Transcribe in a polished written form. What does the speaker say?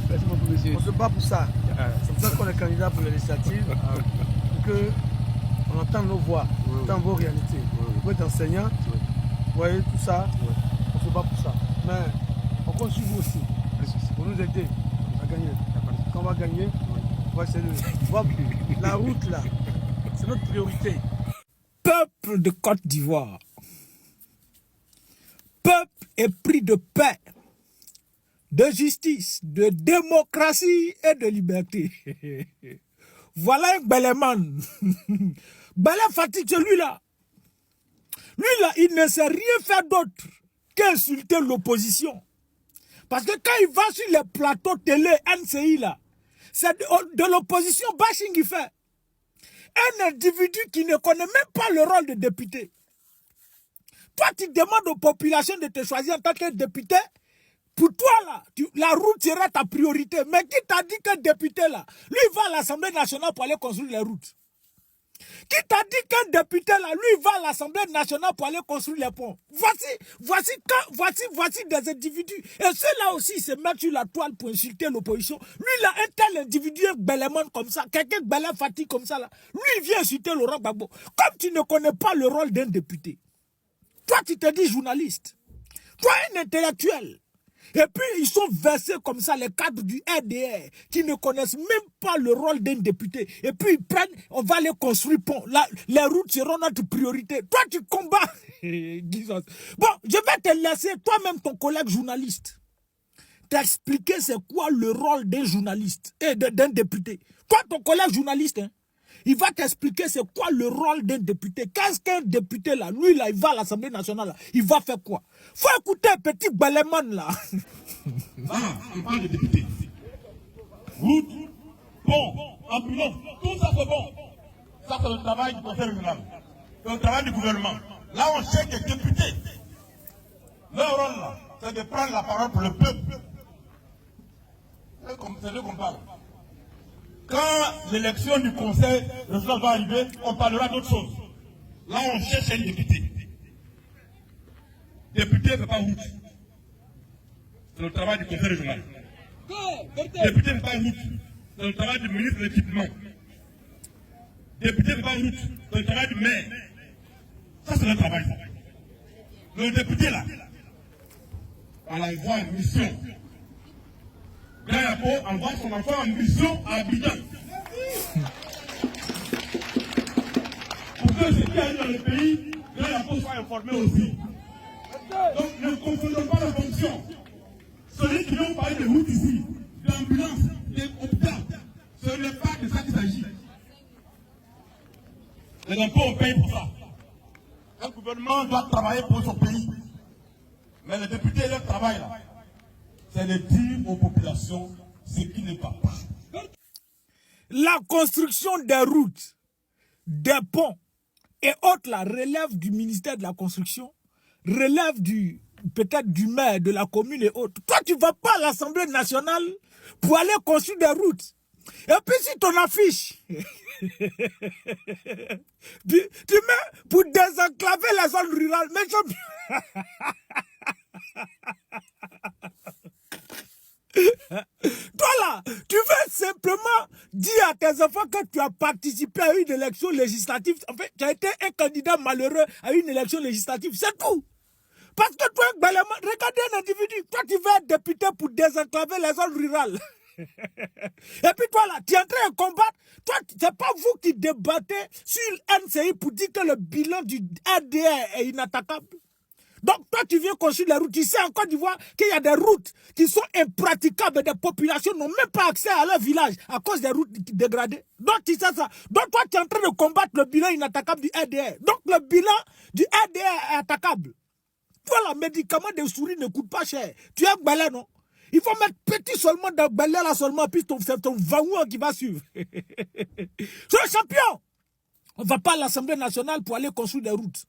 Merci beaucoup, monsieur. On se bat pour ça. C'est pour ça qu'on est candidat pour les législatives. Pour qu'on entende nos voix, on entende vos réalités. Vous êtes enseignant, vous voyez tout ça, on se bat pour ça. Mais on compte sur vous aussi, pour nous aider à gagner. Quand on va gagner, on va essayer de voir la route là. C'est notre priorité. Peuple de Côte d'Ivoire, peuple épris de paix, de justice, de démocratie et de liberté. Voilà un Beleman. Bele fatigue celui-là. Lui-là, il ne sait rien faire d'autre qu'insulter l'opposition. Parce que quand il va sur les plateaux télé, NCI là, c'est de l'opposition bashing qu'il fait. Un individu qui ne connaît même pas le rôle de député. Toi, tu demandes aux populations de te choisir en tant que député. Pour toi, là, la route sera ta priorité. Mais qui t'a dit qu'un député, là, lui, il va à l'Assemblée nationale pour aller construire les routes? Qui t'a dit qu'un député, là, lui, il va à l'Assemblée nationale pour aller construire les ponts? Voici des individus. Et ceux-là aussi, ils se mettent sur la toile pour insulter l'opposition. Lui, là, un tel individu, un Beleman comme ça, quelqu'un Bele fatigue comme ça, là, lui, il vient insulter Laurent Gbagbo. Comme tu ne connais pas le rôle d'un député, toi, tu te dis journaliste. Toi, un intellectuel. Et puis, ils sont versés comme ça, les cadres du RDR, qui ne connaissent même pas le rôle d'un député. Et puis, ils prennent, on va les construire pont. Les routes seront notre priorité. Toi, tu combats. Bon, je vais te laisser, toi-même, ton collègue journaliste, t'expliquer c'est quoi le rôle d'un journaliste et d'un député. Toi, ton collègue journaliste, hein, il va t'expliquer c'est quoi le rôle d'un député. Qu'est-ce qu'un député là? Lui là, il va à l'Assemblée nationale là. Il va faire quoi? Faut écouter un petit Beleman là. On parle de député. Route, pont, ambulance, tout ça c'est bon. Ça c'est le travail du conseil régional. C'est le travail du gouvernement. Là on cherche des députés. Leur rôle là, c'est de prendre la parole pour le peuple. C'est de qu'on parle. Quand l'élection du conseil régional va arriver, on parlera d'autre chose. Là, on cherche un député. Député ne fait pas route. C'est le travail du conseil régional. Député ne fait pas route. C'est le travail du ministre de l'équipement. Député ne fait pas route. C'est le travail du maire. Ça, c'est le travail. Le député, là, on envoie une mission. Grand Yapo envoie son enfant en mission à Abidjan. Pour que ce qui arrive dans le pays, Grand Yapo soit informé aussi. Donc ne confondons pas la fonction. Celui qui vient parler de route ici, d'ambulance, d'hôpital, ce n'est pas de ça qu'il s'agit. Les impôts, on paye pour ça. Un gouvernement doit travailler pour son pays. Mais les députés, leur travail là, c'est de dire aux populations ce qui ne va pas. La construction des routes, des ponts et autres là relève du ministère de la construction, relève peut-être du maire de la commune et autres. Toi, tu ne vas pas à l'Assemblée nationale pour aller construire des routes. Et puis si ton affiche, tu mets pour désenclaver la zone rurale, mais toi là, tu veux simplement dire à tes enfants que tu as participé à une élection législative. En fait, tu as été un candidat malheureux à une élection législative. C'est tout. Parce que toi, regardez un individu. Toi, tu veux être député pour désenclaver les zones rurales. Et puis toi là, tu es en train de combattre. Toi, c'est pas vous qui débattez sur NCI pour dire que le bilan du RDR est inattaquable. Donc toi, tu viens construire les routes. Tu sais en Côte d'Ivoire qu'il y a des routes qui sont impraticables et des populations n'ont même pas accès à leur village à cause des routes dégradées. Donc tu sais ça. Donc toi, tu es en train de combattre le bilan inattaquable du RDR. Donc le bilan du RDR est attaquable. Toi, le médicament de souris ne coûte pas cher. Tu es Belé, non? Il faut mettre petit seulement dans Belé là seulement, puis c'est ton Vaouan qui va suivre. C'est un champion. On ne va pas à l'Assemblée nationale pour aller construire des routes.